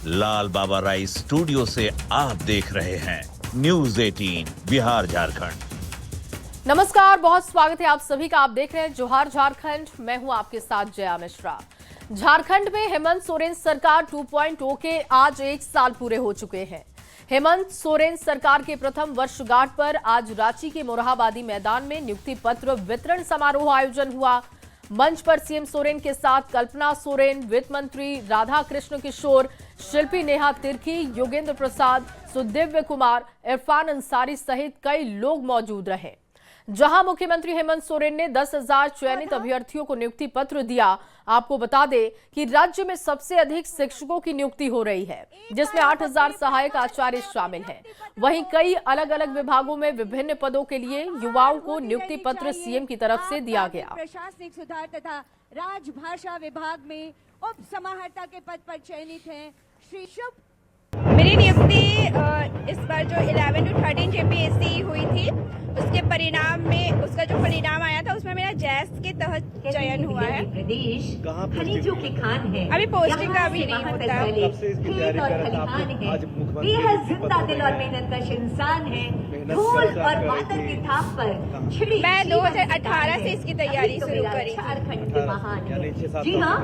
लाल बाबा राय studio से आप देख रहे हैं न्यूज 18 बिहार झारखंड। नमस्कार, बहुत स्वागत है आप सभी का। आप देख रहे हैं जोहार झारखंड। मैं हूं आपके साथ जया मिश्रा। झारखंड में हेमंत सोरेन सरकार 2.0 के आज 1 साल पूरे हो चुके हैं। हेमंत सोरेन सरकार के प्रथम वर्षगांठ पर आज रांची के मोरहाबादी मैदान में नियुक्ति पत्र वितरण समारोह आयोजन हुआ। मंच पर सीएम सोरेन के साथ कल्पना सोरेन, वित्त मंत्री राधा कृष्ण किशोर, शिल्पी नेहा तिर्की, योगेंद्र प्रसाद, सुदिव्य कुमार, इरफान अंसारी सहित कई लोग मौजूद रहे। जहां मुख्यमंत्री हेमंत सोरेन ने 10,000 चयनित अभ्यर्थियों को नियुक्ति पत्र दिया। आपको बता दें कि राज्य में सबसे अधिक शिक्षकों की नियुक्ति हो रही है, जिसमें 8,000 सहायक आचार्य शामिल हैं। वहीं कई अलग अलग विभागों में विभिन्न पदों के लिए युवाओं को नियुक्ति पत्र सीएम की तरफ से दिया गया। प्रशासनिक सुधार तथा राजभाषा विभाग में उप समाहर्ता के पद पर चयनित हैं श्री शुभ। मेरी नियुक्ति इस बार जो 11 to 13 जेपीएससी हुई थी, उसके परिणाम में उसका जो परिणाम आया था उसमें मेरा जैस के तहत चयन हुआ है। प्रदेश खनिजों की खान है। अभी पोस्टिंग का अभी नहीं होता। खेत और खलिहान है। बेहद जिंदा दिल और मेहनत कश इंसान है। ढोल और वादन की थाप पर छिड़ी। मैं 2018 से इसकी तैयारी शुरू करी। झारखंड के महान है। जी हाँ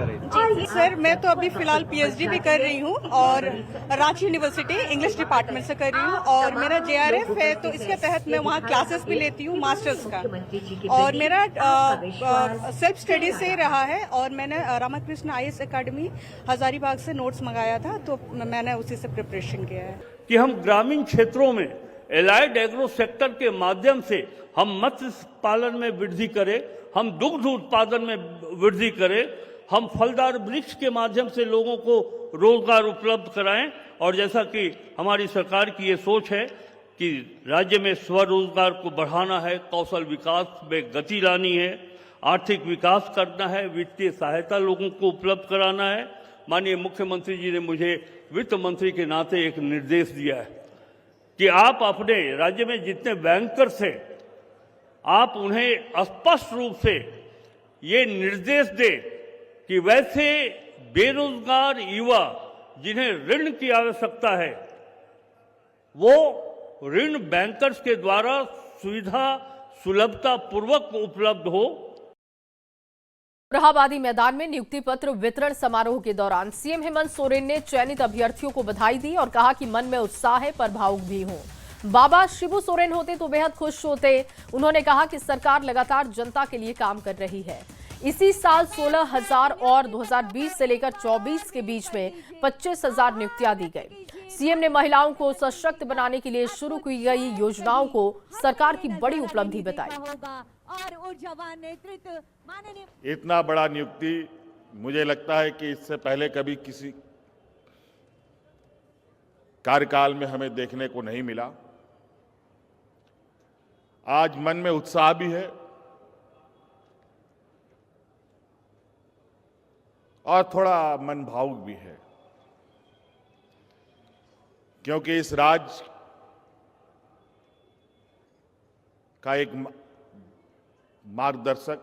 सर, मैं तो अभी फिलहाल पीएचडी भी कर रही हूँ और रांची यूनिवर्सिटी इंग्लिश डिपार्टमेंट से कर रही हूँ और मेरा जेआरएफ है, तो इसके तहत मैं वहाँ क्लासेस भी लेती हूँ मास्टर्स का। और मेरा सेल्फ स्टडी से रहा है और मैंने रामाकृष्ण आईएएस एकेडमी हजारीबाग से नोट्स मंगाया था, तो मैंने उसी से प्रिपरेशन किया है कि हम ग्रामीण क्षेत्रों में एलाइड एग्रो सेक्टर के माध्यम से हम मत्स्य पालन में वृद्धि करें, हम दुग्ध उत्पादन में वृद्धि करें, हम फलदार वृक्ष के माध्यम से लोगों को रोजगार उपलब्ध कराएं। और जैसा कि हमारी सरकार की ये सोच है कि राज्य में स्वरोजगार को बढ़ाना है, कौशल विकास में गति लानी है, आर्थिक विकास करना है, वित्तीय सहायता लोगों को उपलब्ध कराना है। माननीय मुख्यमंत्री जी ने मुझे वित्त मंत्री के नाते एक निर्देश दिया है कि आप अपने राज्य में जितने बैंकर्स हैं, आप उन्हें स्पष्ट रूप से ये निर्देश दें कि वैसे बेरोजगार युवा जिन्हें ऋण की आवश्यकता है, वो ऋण बैंकर्स के द्वारा सुविधा सुलभता पूर्वक उपलब्ध हो। मोरहाबादी मैदान में नियुक्ति पत्र वितरण समारोह के दौरान सीएम हेमंत सोरेन ने चयनित अभ्यर्थियों को बधाई दी और कहा कि मन में उत्साह है पर भावुक भी हूं। बाबा शिबू सोरेन होते तो बेहद खुश होते। उन्होंने कहा कि सरकार लगातार जनता के लिए काम कर रही है। इसी साल 16,000 और 2020 से लेकर 24 के बीच में 25,000 नियुक्तियां दी गई। सीएम ने महिलाओं को सशक्त बनाने के लिए शुरू की गई योजनाओं को सरकार की बड़ी उपलब्धि बताई। इतना बड़ा नियुक्ति मुझे लगता है कि इससे पहले कभी किसी कार्यकाल में हमें देखने को नहीं मिला। आज मन में उत्साह भी है और थोड़ा मन भावुक भी है, क्योंकि इस राज्य का एक मार्गदर्शक,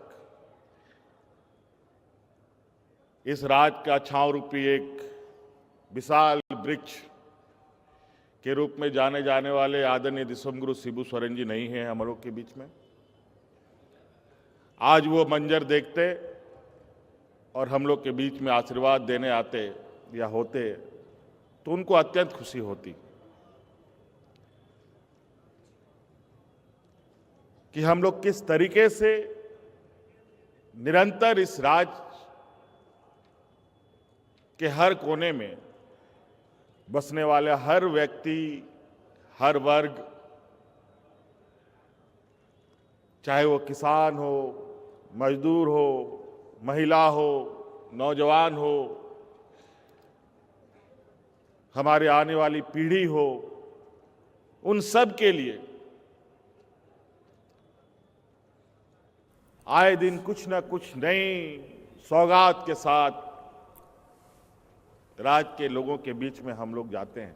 इस राज्य का छांव रूपी एक विशाल वृक्ष के रूप में जाने जाने वाले आदरणीय दिसंगुरु शिबू सोरेन जी नहीं हैं हम लोग के बीच में। आज वो मंजर देखते और हम लोग के बीच में आशीर्वाद देने आते या होते तो उनको अत्यंत खुशी होती कि हम लोग किस तरीके से निरंतर इस राज्य के हर कोने में बसने वाले हर व्यक्ति, हर वर्ग, चाहे वो किसान हो, मजदूर हो, महिला हो, नौजवान हो, हमारे आने वाली पीढ़ी हो, उन सब के लिए आए दिन कुछ न कुछ नई सौगात के साथ राज्य के लोगों के बीच में हम लोग जाते हैं।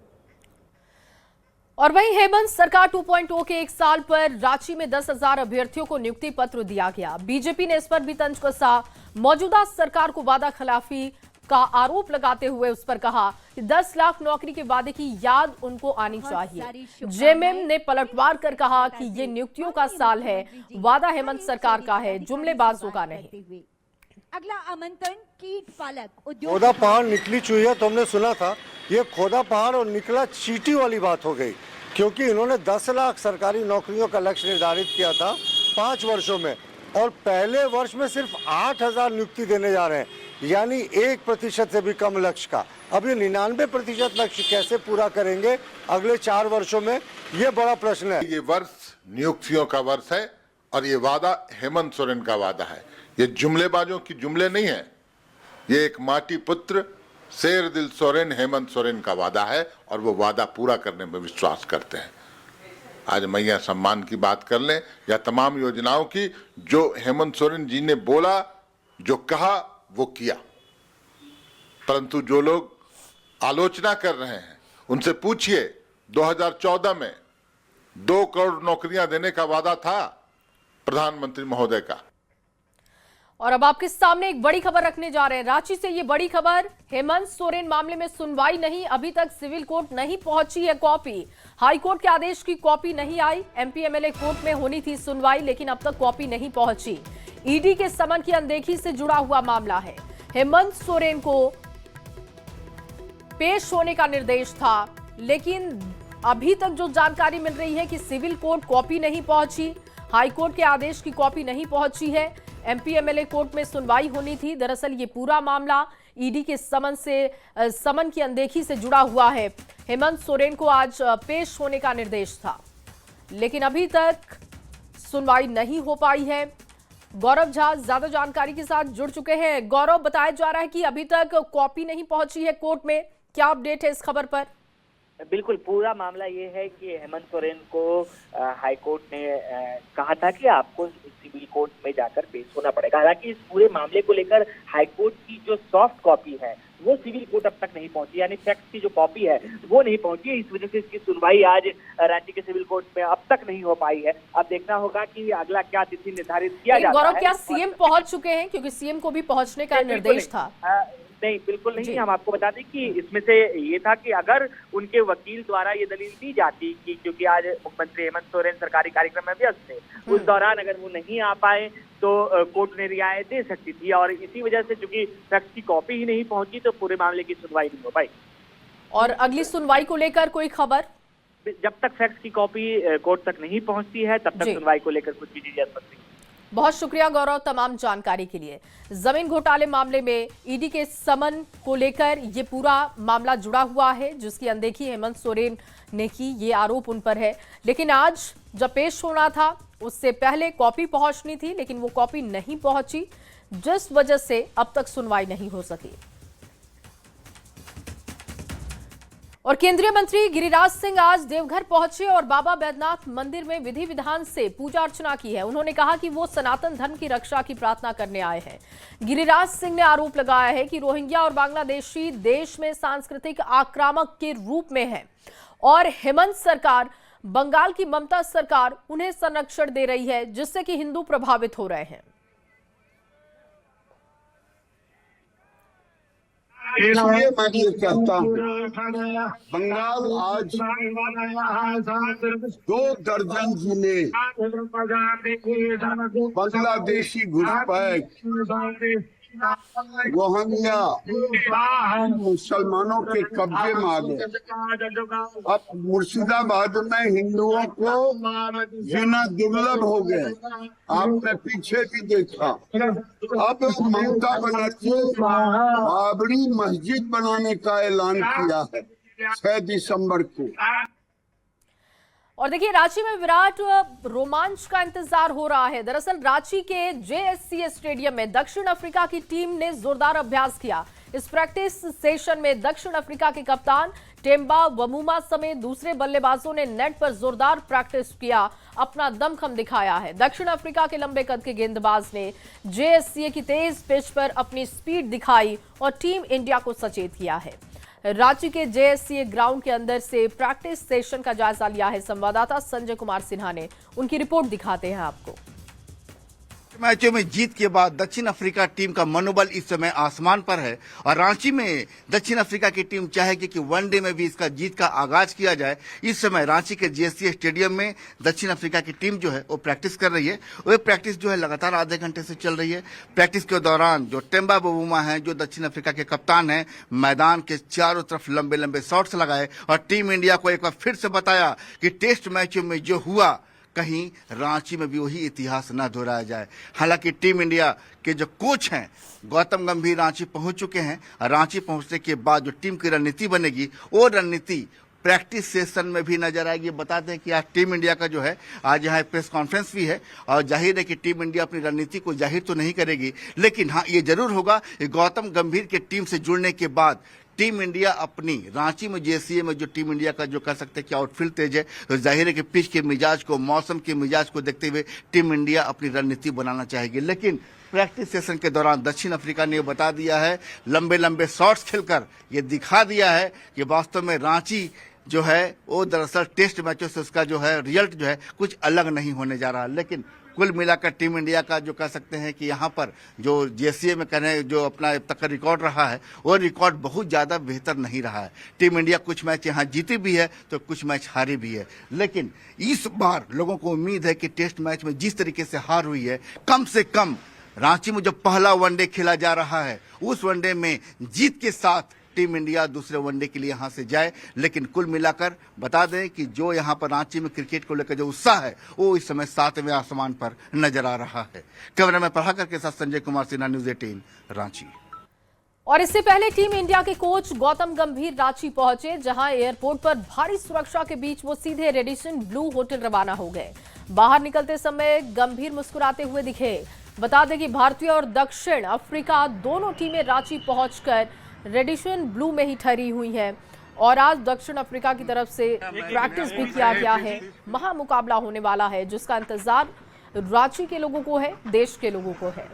और वहीं हेमंत सरकार 2.0 के 1 साल पर रांची में 10,000 अभ्यर्थियों को नियुक्ति पत्र दिया गया। बीजेपी ने इस पर भी तंज कसा। मौजूदा सरकार को वादा खिलाफी का आरोप लगाते हुए उस पर कहा कि 10 लाख नौकरी के वादे की याद उनको आनी चाहिए। जेएमएम ने पलटवार कर कहा कि ये नियुक्तियों का साल है, वादा हेमंत सरकार का है, जुमलेबाजों का नहीं। अगला आमंत्रण कीट पालक उद्योग। खोदा पहाड़ निकली चूहिया तो हमने सुना था, ये खोदा पहाड़ और निकला चींटी वाली बात हो गई, क्योंकि इन्होंने 10 लाख सरकारी नौकरियों का लक्ष्य निर्धारित किया था 5 वर्षों में, और पहले वर्ष में सिर्फ 8,000 नियुक्ति देने जा रहे हैं, यानी 1% से भी कम लक्ष्य का। अब ये 99% लक्ष्य कैसे पूरा करेंगे अगले 4 वर्षों में, ये बड़ा प्रश्न है। ये वर्ष नियुक्तियों का वर्ष है और ये वादा हेमंत सोरेन का वादा है। ये जुमलेबाजों की जुमले नहीं है, ये एक माटी पुत्र शेर दिल सोरेन हेमंत सोरेन का वादा है और वो वादा पूरा करने में विश्वास करते हैं। आज मैया सम्मान की बात कर लें या तमाम योजनाओं की, जो हेमंत सोरेन जी ने बोला, जो कहा, वो किया। परंतु जो लोग आलोचना कर रहे हैं उनसे पूछिए, 2014 में 2 करोड़ नौकरियां देने का वादा था प्रधानमंत्री महोदय का। और अब आपके सामने एक बड़ी खबर रखने जा रहे हैं रांची से। ये बड़ी खबर, हेमंत सोरेन मामले में सुनवाई नहीं, अभी तक सिविल कोर्ट नहीं पहुंची है कॉपी। हाई कोर्ट के आदेश की कॉपी नहीं आई। एमपी-एमएलए कोर्ट में होनी थी सुनवाई, लेकिन अब तक कॉपी नहीं पहुंची। ईडी के समन की अनदेखी से जुड़ा हुआ मामला है। हेमंत सोरेन को पेश होने का निर्देश था, लेकिन अभी तक जो जानकारी मिल रही है कि सिविल कोर्ट कॉपी नहीं पहुंची, हाई कोर्ट के आदेश की कॉपी नहीं पहुंची है। एमपी-एमएलए कोर्ट में सुनवाई होनी थी। दरअसल ये पूरा मामला ईडी के समन की अनदेखी से जुड़ा हुआ है। हेमंत सोरेन को आज पेश होने का निर्देश था, लेकिन अभी तक सुनवाई नहीं हो पाई है। गौरव झा ज्यादा जानकारी के साथ जुड़ चुके हैं। गौरव, बताया जा रहा है कि अभी तक कॉपी नहीं पहुंची है कोर्ट में, क्या अपडेट है इस खबर पर? बिल्कुल, पूरा मामला ये है कि हेमंत सोरेन को हाई कोर्ट ने कहा था कि आपको सिविल कोर्ट में जाकर पेश होना पड़ेगा। हालांकि इस पूरे मामले को लेकर हाई कोर्ट की जो सॉफ्ट कॉपी है वो सिविल कोर्ट अब तक नहीं पहुंची, यानी फैक्ट की जो कॉपी है वो नहीं पहुंची है। इस वजह से इसकी सुनवाई आज रांची के सिविल कोर्ट में अब तक नहीं हो पाई है। अब देखना होगा कि अगला क्या तिथि निर्धारित किया जाता है। गौरव, क्या सीएम पहुंच चुके हैं? क्योंकि सीएम को भी पहुंचने का निर्देश था। नहीं, बिल्कुल नहीं। हम आपको बता दें कि इसमें से ये था कि अगर उनके वकील द्वारा ये दलील दी जाती कि क्योंकि आज मुख्यमंत्री हेमंत सोरेन सरकारी कार्यक्रम में व्यस्त थे, उस दौरान अगर वो नहीं आ पाए तो कोर्ट ने रियायत दे सकती थी, और इसी वजह से चूंकि फैक्ट की कॉपी ही नहीं पहुंची तो पूरे मामले की सुनवाई नहीं हो पाई। और अगली सुनवाई को लेकर कोई खबर? जब तक फैक्ट की कॉपी कोर्ट तक नहीं पहुंचती है तब तक सुनवाई को लेकर कुछ भी चीजें स्पष्ट नहीं। बहुत शुक्रिया गौरव तमाम जानकारी के लिए। जमीन घोटाले मामले में ईडी के समन को लेकर ये पूरा मामला जुड़ा हुआ है, जिसकी अनदेखी हेमंत सोरेन ने की, ये आरोप उन पर है। लेकिन आज जब पेश होना था उससे पहले कॉपी पहुंचनी थी, लेकिन वो कॉपी नहीं पहुंची, जिस वजह से अब तक सुनवाई नहीं हो सकी। और केंद्रीय मंत्री गिरिराज सिंह आज देवघर पहुंचे और बाबा बैद्यनाथ मंदिर में विधि विधान से पूजा अर्चना की है। उन्होंने कहा कि वो सनातन धर्म की रक्षा की प्रार्थना करने आए हैं। गिरिराज सिंह ने आरोप लगाया है कि रोहिंग्या और बांग्लादेशी देश में सांस्कृतिक आक्रामक के रूप में है और हेमंत सरकार, बंगाल की ममता सरकार उन्हें संरक्षण दे रही है, जिससे कि हिंदू प्रभावित हो रहे हैं। इसलिए मैं ये कहता हूँ, बंगाल आज 2 दर्जन जिले बांग्लादेशी घुसपैठ, रोहिंग्या मुसलमानों के कब्जे में आ गए। अब मुर्शिदाबाद में हिंदुओं को जीना दुर्लभ हो गया। आपने पीछे भी देखा। अब ममता बनर्जी बाबरी मस्जिद बनाने का ऐलान किया है 6 दिसंबर को। और देखिए, रांची में विराट रोमांच का इंतजार हो रहा है। दरअसल रांची के JSCA स्टेडियम में दक्षिण अफ्रीका की टीम ने जोरदार अभ्यास किया। इस प्रैक्टिस सेशन में दक्षिण अफ्रीका के कप्तान टेम्बा वमुमा समेत दूसरे बल्लेबाजों ने नेट पर जोरदार प्रैक्टिस किया, अपना दमखम दिखाया है। दक्षिण अफ्रीका के लंबे कद के गेंदबाज ने JSCA की तेज पिच पर अपनी स्पीड दिखाई और टीम इंडिया को सचेत किया है। रांची के JSCA ग्राउंड के अंदर से प्रैक्टिस सेशन का जायजा लिया है संवाददाता संजय कुमार सिन्हा ने। उनकी रिपोर्ट दिखाते हैं आपको। मैचों में जीत के बाद दक्षिण अफ्रीका टीम का मनोबल इस समय आसमान पर है और रांची में दक्षिण अफ्रीका की टीम चाहेगी कि वनडे में भी इसका जीत का आगाज किया जाए। इस समय रांची के जेएससी स्टेडियम में दक्षिण अफ्रीका की टीम जो है वो प्रैक्टिस कर रही है। वो प्रैक्टिस जो है लगातार आधे घंटे से चल रही है। प्रैक्टिस के दौरान जो टेम्बा बवुमा है, जो दक्षिण अफ्रीका के कप्तान है, मैदान के चारों तरफ लंबे लंबे शॉट्स लगाए और टीम इंडिया को एक बार फिर से बताया कि टेस्ट मैचों में जो हुआ कहीं रांची में भी वही इतिहास न दोहराया जाए। हालांकि टीम इंडिया के जो कोच हैं गौतम गंभीर रांची पहुंच चुके हैं। रांची पहुंचने के बाद जो टीम की रणनीति बनेगी वो रणनीति प्रैक्टिस सेशन में भी नजर आएगी। बता दें कि आज टीम इंडिया का जो है आज यहाँ प्रेस कॉन्फ्रेंस भी है और जाहिर है कि टीम इंडिया अपनी रणनीति को जाहिर तो नहीं करेगी, लेकिन हाँ ये जरूर होगा कि गौतम गंभीर के टीम से जुड़ने के बाद टीम इंडिया अपनी रांची में जेसीए में जो टीम इंडिया का जो कह सकते हैं कि आउटफील्ड तेज है, तो जाहिर है कि पिच के मिजाज को, मौसम के मिजाज को देखते हुए टीम इंडिया अपनी रणनीति बनाना चाहेगी। लेकिन प्रैक्टिस सेशन के दौरान दक्षिण अफ्रीका ने बता दिया है, लंबे लंबे शॉट्स खेलकर ये दिखा दिया है कि वास्तव में रांची जो है वो दरअसल टेस्ट मैचों से उसका जो है रिजल्ट जो है कुछ अलग नहीं होने जा रहा। लेकिन कुल मिलाकर टीम इंडिया का जो कह सकते हैं कि यहाँ पर जो जेसीए में करें जो अपना अब तक का रिकॉर्ड रहा है वो रिकॉर्ड बहुत ज़्यादा बेहतर नहीं रहा है। टीम इंडिया कुछ मैच यहाँ जीती भी है तो कुछ मैच हारी भी है। लेकिन इस बार लोगों को उम्मीद है कि टेस्ट मैच में जिस तरीके से हार हुई है, कम से कम रांची में जो पहला वनडे खेला जा रहा है उस वनडे में जीत के साथ टीम इंडिया दूसरे वनडे के लिए यहां से जाए। लेकिन कुल मिलाकर बता दें कि जो यहां पर रांची में क्रिकेट को लेकर जो उत्साह है वो इस समय 7वें आसमान पर नजर आ रहा है। कैमरा में प्रभाकर के साथ संजय कुमार सिन्हा, न्यूज़ 18 रांची। और इससे पहले टीम इंडिया के कोच गौतम गंभीर रांची पहुंचे, जहां एयरपोर्ट पर भारी सुरक्षा के बीच वो सीधे रेडिसन ब्लू होटल रवाना हो गए। बाहर निकलते समय गंभीर मुस्कुराते हुए दिखे। बता दें कि भारतीय और दक्षिण अफ्रीका दोनों टीमें रांची पहुंचकर रेडिसन ब्लू में ही ठहरी हुई हैं और आज दक्षिण अफ्रीका की तरफ से प्रैक्टिस भी किया गया है। महामुकाबला होने वाला है जिसका इंतजार रांची के लोगों को है, देश के लोगों को है।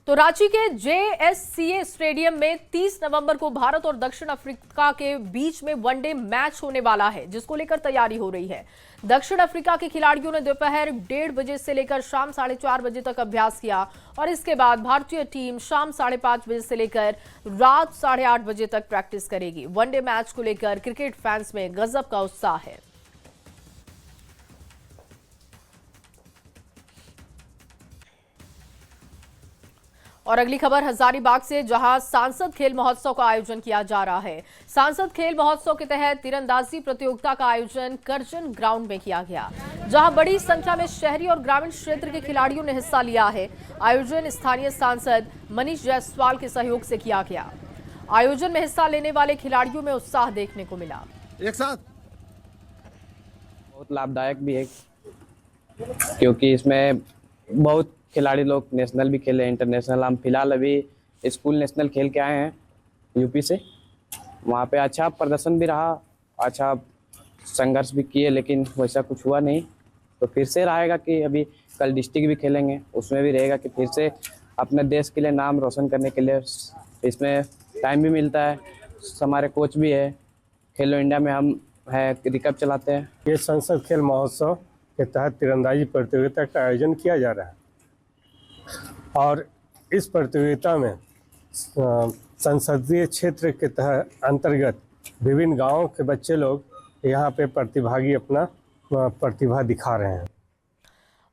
तो रांची के जेएससीए स्टेडियम में 30 नवंबर को भारत और दक्षिण अफ्रीका के बीच में वनडे मैच होने वाला है, जिसको लेकर तैयारी हो रही है। दक्षिण अफ्रीका के खिलाड़ियों ने दोपहर 1:30 बजे से लेकर शाम 4:30 बजे तक अभ्यास किया और इसके बाद भारतीय टीम शाम 5:30 बजे से लेकर रात 8:30 बजे तक प्रैक्टिस करेगी। वनडे मैच को लेकर क्रिकेट फैंस में गजब का उत्साह है। और अगली खबर हजारीबाग से, जहां सांसद खेल महोत्सव का आयोजन किया जा रहा है। सांसद खेल महोत्सव के तहत तीरंदाजी प्रतियोगिता का आयोजन करजन ग्राउंड में किया गया, जहां बड़ी संख्या में शहरी और ग्रामीण क्षेत्र के खिलाड़ियों ने हिस्सा लिया है। आयोजन स्थानीय सांसद मनीष जायसवाल के सहयोग से किया गया। आयोजन में हिस्सा लेने वाले खिलाड़ियों में उत्साह देखने को मिला। एक साथ बहुत लाभदायक भी है, क्योंकि इसमें बहुत खिलाड़ी लोग नेशनल भी खेले, इंटरनेशनल। हम फिलहाल अभी स्कूल नेशनल खेल के आए हैं यूपी से। वहाँ पे अच्छा प्रदर्शन भी रहा, अच्छा संघर्ष भी किए, लेकिन वैसा कुछ हुआ नहीं। तो फिर से रहेगा कि अभी कल डिस्ट्रिक्ट भी खेलेंगे, उसमें भी रहेगा कि फिर से अपने देश के लिए नाम रोशन करने के लिए इसमें टाइम भी मिलता है। हमारे कोच भी है, खेलो इंडिया में हम है रिकप चलाते हैं। ये संसद खेल महोत्सव के तहत तीरंदाजी प्रतियोगिता का आयोजन किया जा रहा है और इस प्रतियोगिता में संसदीय क्षेत्र के तहत अंतर्गत विभिन्न गांवों के बच्चे लोग यहाँ पे प्रतिभागी अपना प्रतिभा दिखा रहे हैं।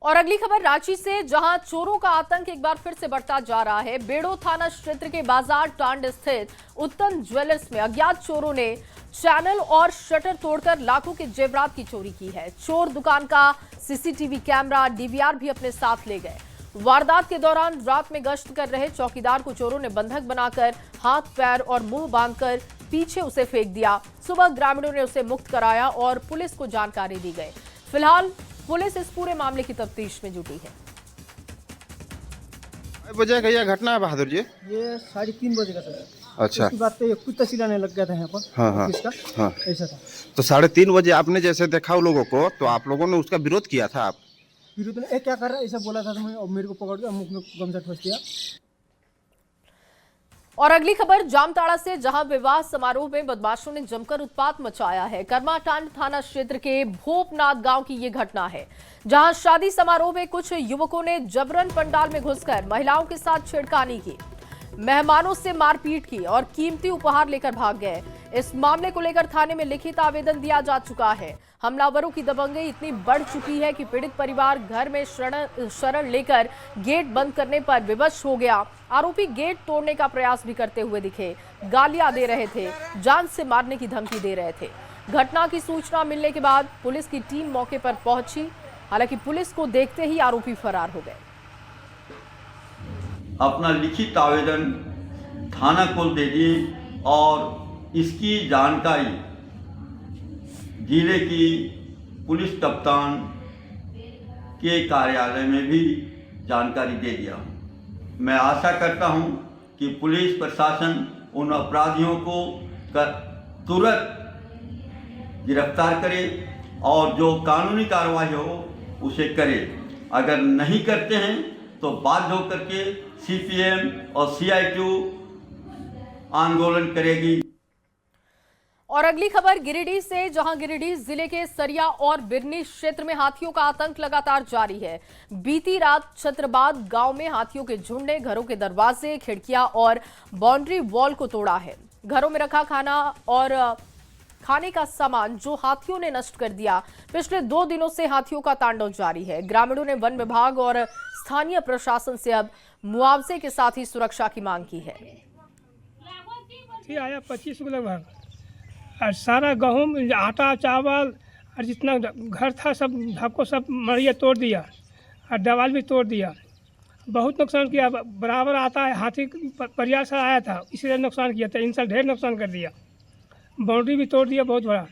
और अगली खबर रांची से, जहां चोरों का आतंक एक बार फिर से बढ़ता जा रहा है। बेड़ो थाना क्षेत्र के बाजार टांड स्थित उत्तम ज्वेलर्स में अज्ञात चोरों ने चैनल और शटर तोड़कर लाखों के जेवरात की चोरी की है। चोर दुकान का सीसीटीवी कैमरा, डीवीआर भी अपने साथ ले गए। वारदात के दौरान रात में गश्त कर रहे चौकीदार को चोरों ने बंधक बनाकर हाथ, पैर और मुंह बांधकर पीछे उसे फेंक दिया। सुबह ग्रामीणों ने उसे मुक्त कराया और पुलिस को जानकारी दी गई। फिलहाल पुलिस इस पूरे मामले की तफ्तीश में जुटी है। बजे का यह घटना है बहादुर जी? ये 3:30 बजे का सर। अच्छा, उसकी बात पे कुछ तहसीलाने लग गया था यहाँ पर। हाँ, हाँ, ऐसा था। तो 3:30 बजे आपने जैसे देखा उन लोगों को, तो आप लोगों ने उसका विरोध किया था? आप विरोध ने क्या कर रहा है ऐसा बोला था, तो मैं और मेरे को पकड़ के मुख में गमछा ठोस दिया। और अगली खबर जामताड़ा से, जहां विवाह समारोह में बदमाशों ने जमकर उत्पात मचाया है। कर्माटांड थाना क्षेत्र के भोपनाथ गांव की ये घटना है, जहां शादी समारोह में कुछ युवकों ने जबरन पंडाल में घुसकर महिलाओं के साथ छेड़खानी की, मेहमानों से मारपीट की और कीमती उपहार लेकर भाग गए। इस मामले को लेकर थाने में लिखित आवेदन दिया जा चुका है। हमलावरों की दबंगई इतनी बढ़ चुकी है कि पीड़ित परिवार घर में शरण लेकर गेट बंद करने पर विवश हो गया। आरोपी गेट तोड़ने का प्रयास भी करते हुए दिखे, गालियां दे रहे थे, जान से मारने की धमकी दे रहे थे। घटना की सूचना मिलने के बाद पुलिस की टीम मौके पर पहुंची, हालांकि पुलिस को देखते ही आरोपी फरार हो गए। अपना लिखित आवेदन थाना को दे दिए और इसकी जानकारी जिले की पुलिस कप्तान के कार्यालय में भी जानकारी दे दिया हूँ। मैं आशा करता हूँ कि पुलिस प्रशासन उन अपराधियों को तुरंत गिरफ्तार करे और जो कानूनी कार्रवाई हो उसे करे। अगर नहीं करते हैं तो बाध्य होकर के सीपीएम और सीआईटीयू आंदोलन करेगी। और अगली खबर गिरिडीह से, जहां गिरिडीह जिले के सरिया और बिरनी क्षेत्र में हाथियों का आतंक लगातार जारी है। बीती रात छत्रबाद गांव में हाथियों के झुंड ने घरों के दरवाजे, खिड़कियां और बाउंड्री वॉल को तोड़ा है। घरों में रखा खाना और खाने का सामान जो हाथियों ने नष्ट कर दिया। पिछले 2 दिनों से हाथियों का तांडव जारी है। ग्रामीणों ने वन विभाग और स्थानीय प्रशासन से अब मुआवजे के साथ ही सुरक्षा की मांग की है। आया 25 को लगभग, और सारा गेहूँ, आटा, चावल और जितना घर था सब सबको सब मरिया तोड़ दिया और दीवार भी तोड़ दिया। बहुत नुकसान किया। बराबर आता है हाथी प्रयास आया था, इसीलिए नुकसान किया था। इन साल ढेर नुकसान कर दिया, बाउंड्री भी तोड़ दिया बहुत बड़ा।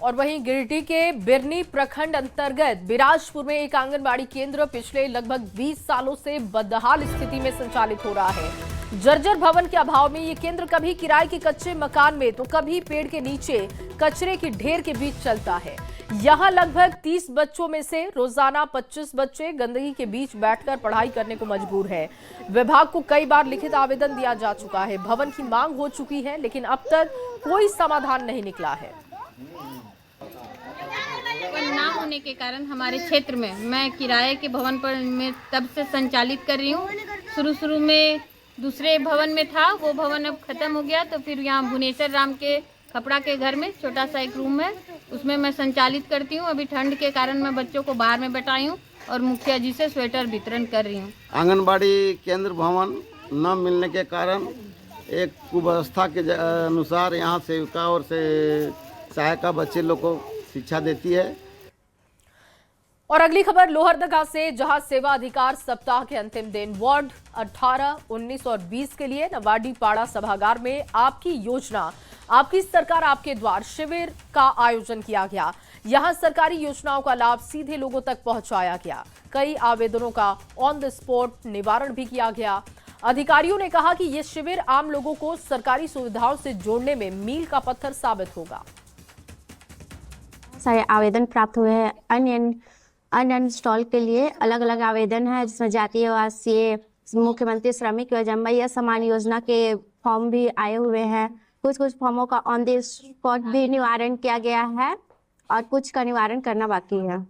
और वहीं गिरिडीह के बिरनी प्रखंड अंतर्गत बिराजपुर में एक आंगनबाड़ी केंद्र पिछले लगभग 20 सालों से बदहाल स्थिति में संचालित हो रहा है। जर्जर भवन के अभाव में ये केंद्र कभी किराए के कच्चे मकान में तो कभी पेड़ के नीचे कचरे की ढेर के बीच चलता है। यहाँ लगभग 30 बच्चों में से रोजाना 25 बच्चे गंदगी के बीच बैठकर पढ़ाई करने को मजबूर है। विभाग को कई बार लिखित आवेदन दिया जा चुका है, भवन की मांग हो चुकी है, लेकिन अब तक कोई समाधान नहीं निकला है। ना होने के कारण हमारे क्षेत्र में मैं किराए के भवन पर में तब से संचालित कर रही हूँ। शुरू में दूसरे भवन में था, वो भवन अब खत्म हो गया, तो फिर यहाँ भुवनेश्वर राम के कपड़ा के घर में छोटा सा एक रूम है, उसमें मैं संचालित करती हूँ। अभी ठंड के कारण मैं बच्चों को बाहर में बैठाई हूँ और मुखिया जी से स्वेटर वितरण कर रही हूँ। आंगनबाड़ी केंद्र भवन न मिलने के कारण एक कुव्यवस्था के अनुसार यहाँ सेविका और से सहायिका बच्चे लोग को शिक्षा देती है। और अगली खबर लोहरदगा से, जहां सेवा अधिकार सप्ताह के अंतिम दिन वार्ड 18, 19 और 20 के लिए नवाडी पाड़ा सभागार में आपकी योजना, आपकी सरकार आपके द्वार शिविर का आयोजन किया गया। यहां सरकारी योजनाओं का लाभ सीधे लोगों तक पहुंचाया गया। कई आवेदनों का ऑन द स्पॉट निवारण भी किया गया। अधिकारियों ने कहा कि ये शिविर आम लोगों को सरकारी सुविधाओं से जोड़ने में मील का पत्थर साबित होगा। सारे आवेदन प्राप्त हुए हैं। अनइंस्टॉल के लिए अलग अलग आवेदन है, जिसमें जातीय आवासीय, मुख्यमंत्री श्रमिक योजना या समान योजना के फॉर्म भी आए हुए हैं। कुछ फॉर्मों का ऑन द स्पॉट भी निवारण किया गया है और कुछ का निवारण करना बाकी है।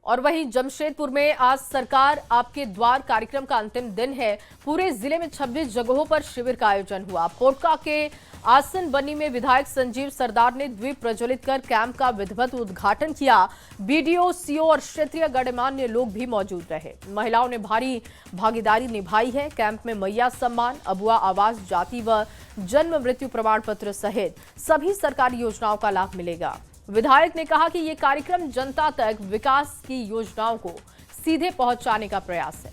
और वहीं जमशेदपुर में आज सरकार आपके द्वार कार्यक्रम का अंतिम दिन है। पूरे जिले में 26 जगहों पर शिविर का आयोजन हुआ। पोटका के आसन बनी में विधायक संजीव सरदार ने द्वीप प्रज्वलित कर कैंप का विधिवत उद्घाटन किया। बीडीओ, सीओ और क्षेत्रीय गणमान्य लोग भी मौजूद रहे। महिलाओं ने भारी भागीदारी निभाई है। कैंप में मैया सम्मान, अबुआ आवास, जाति व जन्म मृत्यु प्रमाण पत्र सहित सभी सरकारी योजनाओं का लाभ मिलेगा। विधायक ने कहा कि ये कार्यक्रम जनता तक विकास की योजनाओं को सीधे पहुंचाने का प्रयास है।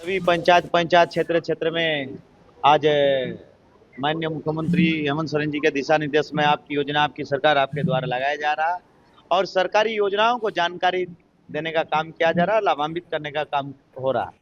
सभी पंचायत क्षेत्र में आज माननीय मुख्यमंत्री हेमंत सोरेन जी के दिशा निर्देश में आपकी योजना, आपकी सरकार आपके द्वारा लगाया जा रहा है और सरकारी योजनाओं को जानकारी देने का काम किया जा रहा है, लाभान्वित करने का काम हो रहा है।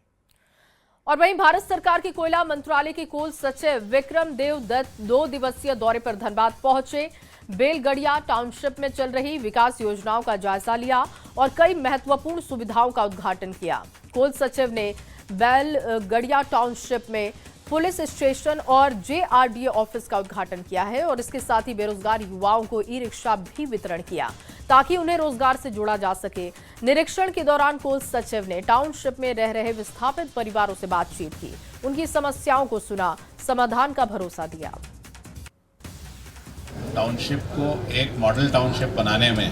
और वहीं भारत सरकार के कोयला मंत्रालय के कुल सचिव विक्रम देव दत्त 2 दिवसीय दौरे पर धनबाद पहुंचे। बेलगड़िया टाउनशिप में चल रही विकास योजनाओं का जायजा लिया और कई महत्वपूर्ण सुविधाओं का उद्घाटन किया। कुल सचिव ने बैलगड़िया टाउनशिप में पुलिस स्टेशन और JRDA ऑफिस का उद्घाटन किया है और इसके साथ ही बेरोजगार युवाओं को ई-रिक्शा भी वितरण किया ताकि उन्हें रोजगार से जोड़ा जा सके। निरीक्षण के दौरान कोल सचिव ने टाउनशिप में रह रहे विस्थापित परिवारों से बातचीत की, उनकी समस्याओं को सुना, समाधान का भरोसा दिया। टाउनशिप को एक मॉडल टाउनशिप बनाने में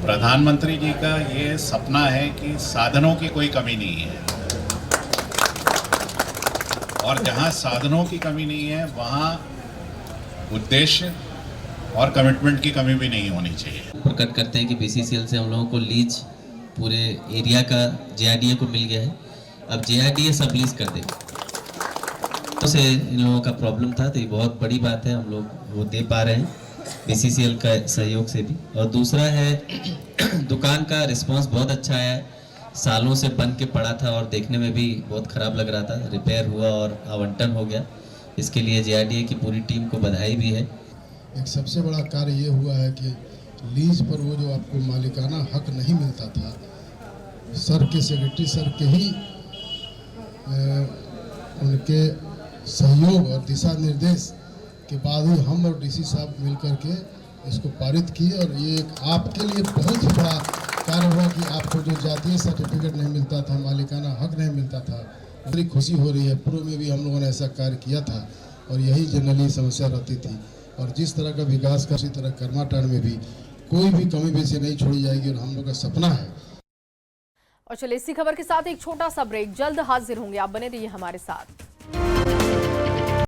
प्रधानमंत्री जी का ये सपना है कि साधनों की कोई कमी नहीं है और जहां साधनों की कमी नहीं है वहां उद्देश्य और कमिटमेंट की कमी भी नहीं होनी चाहिए। प्रकट करते हैं कि BCCL से हम लोगों को लीज पूरे एरिया का JRDA को मिल गया है, अब JRDA सब लीज कर देगा। तो से इन लोगों का प्रॉब्लम था, तो ये बहुत बड़ी बात है, हम लोग वो दे पा रहे हैं BCCL का सहयोग से भी। और दूसरा है दुकान का रिस्पांस बहुत अच्छा आया है, सालों से बन के पड़ा था और देखने में भी बहुत ख़राब लग रहा था, रिपेयर हुआ और आवंटन हो गया। इसके लिए JRDA की पूरी टीम को बधाई भी है। एक सबसे बड़ा कार्य ये हुआ है कि लीज पर वो जो आपको मालिकाना हक नहीं मिलता था, सर के सेक्रेटरी सर के ही उनके सहयोग और दिशा निर्देश के बाद ही हम और DC साहब मिलकर के इसको पारित किए और ये एक आपके लिए बहुत ही बड़ा कार्य हुआ कि आपको जो जातीय सर्टिफिकेट नहीं मिलता था, मालिकाना हक नहीं मिलता था, बड़ी खुशी हो रही है। पूर्व में भी हम लोगों ने ऐसा कार्य किया था और यही जनरली समस्या रहती थी और जिस तरह का विकास का उसी तरह कर्माटान में भी कोई भी कमी बेसी नहीं छोड़ी जाएगी और हम लोग का सपना है। और चलिए इसी खबर के साथ एक छोटा सा ब्रेक, जल्द हाजिर होंगे, आप बने रहिए हमारे साथ।